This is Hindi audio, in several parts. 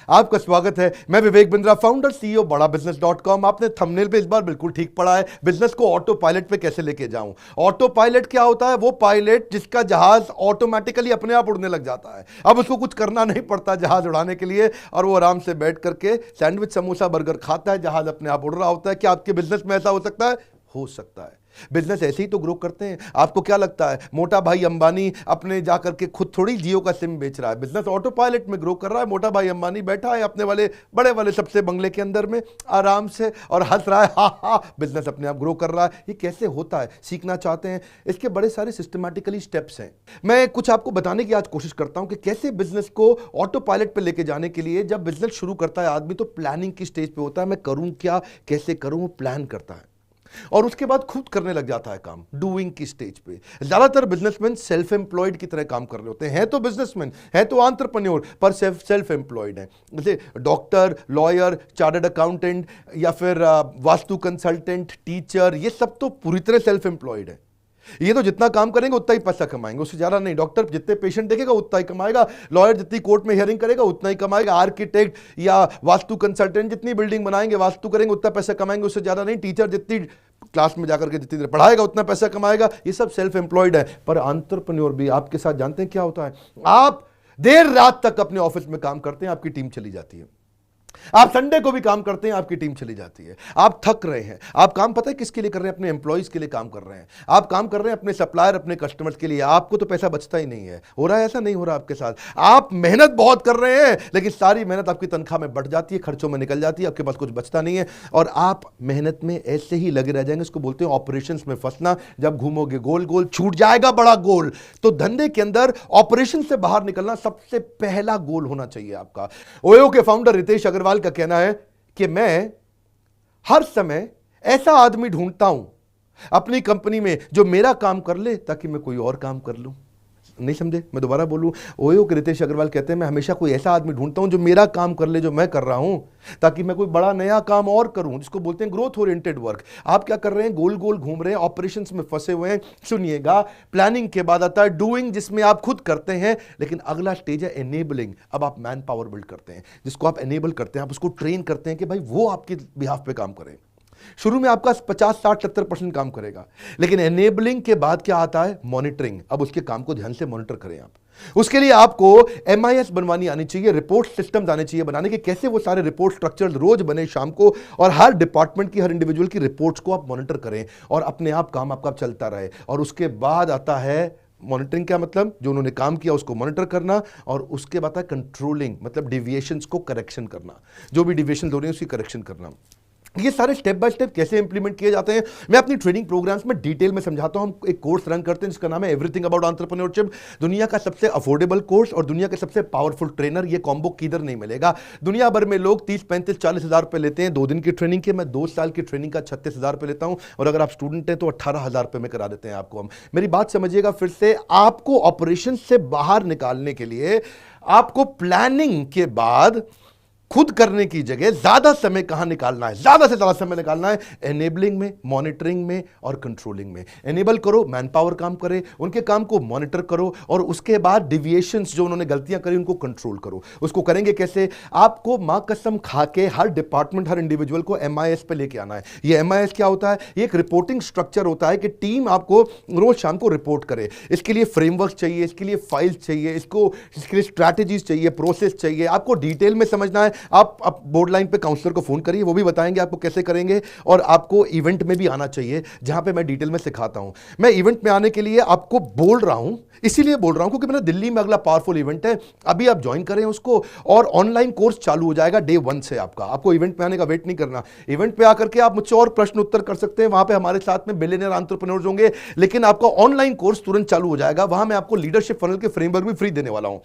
आपका स्वागत है। मैं विवेक बिंद्रा, फाउंडर सीईओ बड़ा बिजनेस.com। आपने थंबनेल पे इस बार बिल्कुल ठीक पढ़ा है, बिजनेस को ऑटो पायलट पे कैसे लेके जाऊं। ऑटो पायलट क्या होता है? वो पायलट जिसका जहाज ऑटोमेटिकली अपने आप उड़ने लग जाता है। अब उसको कुछ करना नहीं पड़ता जहाज उड़ाने के लिए, और वो आराम से बैठ करके सैंडविच, समोसा, बर्गर खाता है, जहाज अपने आप उड़ रहा होता है। क्या आपके बिजनेस में ऐसा हो सकता है? हो सकता है। बिजनेस ऐसे ही तो ग्रो करते हैं। आपको क्या लगता है मोटा भाई अंबानी अपने जाकर के खुद थोड़ी जियो का सिम बेच रहा है? बिजनेस ऑटो पायलट में ग्रो कर रहा है। मोटा भाई अंबानी बैठा है अपने वाले बड़े वाले सबसे बंगले के अंदर में आराम से और हंस रहा है, हा हा, बिजनेस अपने आप ग्रो कर रहा है। ये कैसे होता है? सीखना चाहते हैं? इसके बड़े सारे सिस्टमैटिकली स्टेप्स हैं। मैं कुछ आपको बताने की आज कोशिश करता हूं कि कैसे बिजनेस को ऑटो पायलट पे लेके जाने के लिए जब बिजनेस शुरू करता है आदमी तो प्लानिंग की स्टेज पे होता है। मैं करूं क्या, कैसे करूं, प्लान करता है और उसके बाद खुद करने लग जाता है काम, डूइंग की स्टेज पे। ज्यादातर बिजनेसमैन सेल्फ एम्प्लॉयड की तरह काम कर रहे होते हैं तो बिजनेसमैन है तो एंटरप्रेन्योर, पर सेल्फ एम्प्लॉयड है। जैसे डॉक्टर, लॉयर, चार्टर्ड अकाउंटेंट या फिर वास्तु कंसल्टेंट, टीचर, ये सब तो पूरी तरह सेल्फ एम्प्लॉयड है। ये तो जितना काम करेंगे उतना ही पैसा कमाएंगे, उससे ज्यादा नहीं। डॉक्टर जितने पेशेंट देखेगा उतना ही कमाएगा, लॉयर जितनी कोर्ट में हियरिंग करेगा उतना ही कमाएगा, आर्किटेक्ट या वास्तु कंसल्टेंट जितनी बिल्डिंग बनाएंगे, वास्तु करेंगे, उतना पैसा कमाएंगे, उससे ज्यादा नहीं। टीचर जितनी क्लास में जाकर के जितनी देर पढ़ाएगा उतना पैसा कमाएगा। ये सब सेल्फ एम्प्लॉयड है। पर एंटरप्रेन्योर भी आपके साथ जानते हैं क्या होता है? आप देर रात तक अपने ऑफिस में काम करते हैं, आपकी टीम चली जाती है। आप संडे को भी काम करते हैं, आपकी टीम चली जाती है। आप थक रहे हैं। आप काम पता है किसके लिए कर रहे हैं? अपने एम्प्लॉइज के लिए काम कर रहे हैं। आप काम कर रहे हैं अपने सप्लायर, अपने कस्टमर्स के लिए। आपको तो पैसा बचता ही नहीं है। हो रहा है ऐसा? नहीं हो रहा आपके साथ। आप मेहनत बहुत कर रहे हैं लेकिन सारी मेहनत आपकी तनख्वाह में बढ़ जाती है, खर्चों में निकल जाती है, आपके पास कुछ बचता नहीं है और आप मेहनत में ऐसे ही लगे रह जाएंगे। इसको बोलते हैं ऑपरेशंस में फंसना। जब घूमोगे गोल गोल, छूट जाएगा बड़ा गोल। तो धंधे के अंदर ऑपरेशन से बाहर निकलना सबसे पहला गोल होना चाहिए आपका। ओयो के फाउंडर रितेश अग्रवाल का कहना है कि मैं हर समय ऐसा आदमी ढूंढता हूं अपनी कंपनी में जो मेरा काम कर ले ताकि मैं कोई और काम कर लूं। नहीं समझे? मैं दोबारा बोलूं। ओयो के रितेश अग्रवाल कहते हैं मैं हमेशा कोई ऐसा आदमी ढूंढता हूं जो मेरा काम कर ले जो मैं कर रहा हूं, ताकि मैं कोई बड़ा नया काम और करूं, जिसको बोलते हैं ग्रोथ ओरिएंटेड वर्क। आप क्या कर रहे हैं? गोल गोल घूम रहे हैं, ऑपरेशंस में फंसे हुए हैं। सुनिएगा, प्लानिंग के बाद आता है डूइंग, जिसमें आप खुद करते हैं। लेकिन अगला स्टेज है एनेबलिंग। अब आप मैन पावर बिल्ड करते हैं, जिसको आप एनेबल करते हैं, आप उसको ट्रेन करते हैं कि भाई वो आपके बिहाफ पे काम करे। शुरू में आपका 50, 60, 70% काम करेगा, लेकिन एनेबलिंग के बाद क्या आता है? मॉनिटरिंग। अब उसके काम को ध्यान से मॉनिटर करें आप। उसके लिए आपको MIS बनवानी आनी चाहिए, रिपोर्ट सिस्टम्स आने चाहिए बनाने के। कैसे? वो सारे रिपोर्ट स्ट्रक्चर रोज बने शाम को, और हर डिपार्टमेंट की, हर इंडिविजुअल की रिपोर्ट्स को आप मॉनिटर करें और अपने आप काम आपका चलता रहे। और उसके बाद आता है मॉनिटरिंग। क्या मतलब? जो उन्होंने काम किया उसको मॉनिटर करना, और उसके बाद है कंट्रोलिंग, मतलब डेविएशंस को करेक्शन करना। जो भी डेविएशन हो रही है उसकी करेक्शन करना। ये सारे स्टेप बाय स्टेप कैसे इंप्लीमेंट किए जाते हैं मैं अपनी ट्रेनिंग प्रोग्राम्स में डिटेल में समझाता हूं। हम एक कोर्स रन करते हैं जिसका नाम है एवरीथिंग अबाउट एंटरप्रेन्योरशिप। दुनिया का सबसे अफोर्डेबल कोर्स और दुनिया के सबसे पावरफुल ट्रेनर, ये कॉम्बो किधर नहीं मिलेगा। दुनिया भर में लोग 30, 35, 40 हजार रुपए लेते हैं 2 दिन की ट्रेनिंग के। मैं 2 साल की ट्रेनिंग का 36 हजार रुपए लेता हूं, और अगर आप स्टूडेंट हैं तो 18 हजार रुपए में करा देते हैं आपको हम। मेरी बात समझिएगा फिर से। आपको ऑपरेशन से बाहर निकालने के लिए आपको प्लानिंग के बाद खुद करने की जगह ज्यादा समय कहां निकालना है? ज्यादा से ज्यादा समय निकालना है एनेबलिंग में, मॉनिटरिंग में और कंट्रोलिंग में। एनेबल करो, मैन पावर काम करे, उनके काम को मॉनिटर करो, और उसके बाद डिविएशंस, जो उन्होंने गलतियां करी, उनको कंट्रोल करो। उसको करेंगे कैसे? आपको मां कसम खा के हर डिपार्टमेंट, हर इंडिविजुअल को MIS पे लेके आना है। ये MIS क्या होता है? ये एक रिपोर्टिंग स्ट्रक्चर होता है कि टीम आपको रोज शाम को रिपोर्ट करे। इसके लिए फ्रेमवर्क चाहिए, इसके लिए फाइल्स चाहिए, इसके लिए स्ट्रैटेजीज चाहिए, प्रोसेस चाहिए। आपको डिटेल में समझना है। आप बोर्ड लाइन पे काउंसलर को फोन करिए, वो भी बताएंगे आपको कैसे करेंगे। और आपको इवेंट में भी आना चाहिए जहां पे मैं डिटेल में सिखाता हूं। मैं इवेंट में आने के लिए आपको बोल रहा हूं, इसीलिए बोल रहा हूं क्योंकि मेरा दिल्ली में अगला पावरफुल इवेंट है। अभी आप ज्वाइन करें उसको, और ऑनलाइन कोर्स चालू हो जाएगा डे 1 से। आपको इवेंट में आने का वेट नहीं करना। इवेंट पे आकर के आप मुझसे और प्रश्न उत्तर कर सकते हैं। वहां पे हमारे साथ में बिलियनियर एंटरप्रेन्योर्स होंगे, लेकिन आपका ऑनलाइन कोर्स तुरंत चालू हो जाएगा। वहां मैं आपको लीडरशिप फनल के फ्रेमवर्क भी फ्री देने वाला हूं।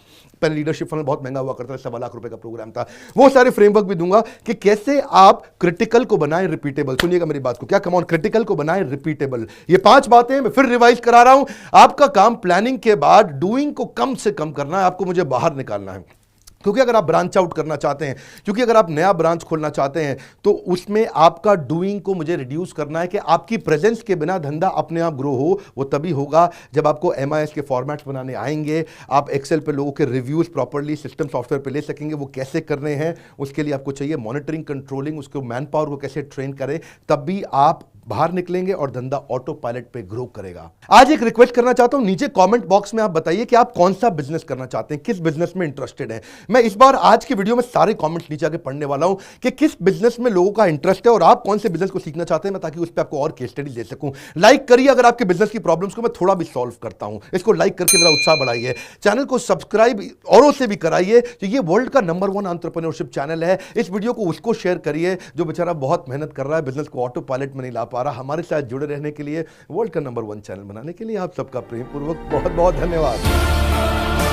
पहले लीडरशिप फनल बहुत महंगा हुआ करता है, 1.25 लाख रुपए का प्रोग्राम था। वो सारे फ्रेमवर्क भी दूंगा कि कैसे आप क्रिटिकल को बनाएं रिपीटेबल। सुनिएगा मेरी बात को, क्या कमांड? क्रिटिकल को बनाएं रिपीटेबल। ये 5 बातें मैं फिर रिवाइज करा रहा हूं। आपका काम प्लानिंग के बाद डूइंग को कम से कम करना है। आपको मुझे बाहर निकालना है। क्योंकि अगर आप ब्रांच आउट करना चाहते हैं, क्योंकि अगर आप नया ब्रांच खोलना चाहते हैं, तो उसमें आपका डूइंग को मुझे रिड्यूस करना है कि आपकी प्रेजेंस के बिना धंधा अपने आप ग्रो हो। वो तभी होगा जब आपको MIS के फॉर्मेट्स बनाने आएंगे, आप एक्सेल पे लोगों के रिव्यूज प्रॉपर्ली सिस्टम सॉफ्टवेयर पे ले सकेंगे। वो कैसे करने हैं, उसके लिए आपको चाहिए मॉनिटरिंग, कंट्रोलिंग, उसको मैन पावर को कैसे ट्रेन करें, तब भी आप बाहर निकलेंगे और धंधा ऑटो पायलट पे ग्रो करेगा। आज एक रिक्वेस्ट करना चाहता हूं, नीचे कमेंट बॉक्स में आप बताइए कि आप कौन सा बिजनेस करना चाहते हैं, किस बिजनेस में इंटरेस्टेड हैं। मैं इस बार आज की वीडियो में सारे कमेंट्स नीचे आके पढ़ने वाला हूं कि किस बिजनेस में लोगों का इंटरेस्ट है और आप कौन से बिजनेस को सीखना चाहते हैं, मैं ताकि उस पर आपको और केस स्टडी दे सकूं। लाइक करिए अगर आपके बिजनेस की प्रॉब्लम्स को मैं थोड़ा भी सॉल्व करता हूं। इसको लाइक करके मेरा उत्साह बढ़ाइए, चैनल को सब्सक्राइब औरों से भी कराइए। तो ये वर्ल्ड का नंबर 1 एंटरप्रेन्योरशिप चैनल है। इस वीडियो को उसको शेयर करिए जो बेचारा बहुत मेहनत कर रहा है, बिजनेस को ऑटो पायलट में नहीं ला पा रहा। हमारे साथ जुड़े रहने के लिए, वर्ल्ड का नंबर 1 चैनल बनाने के लिए आप सबका प्रेम पूर्वक बहुत बहुत धन्यवाद।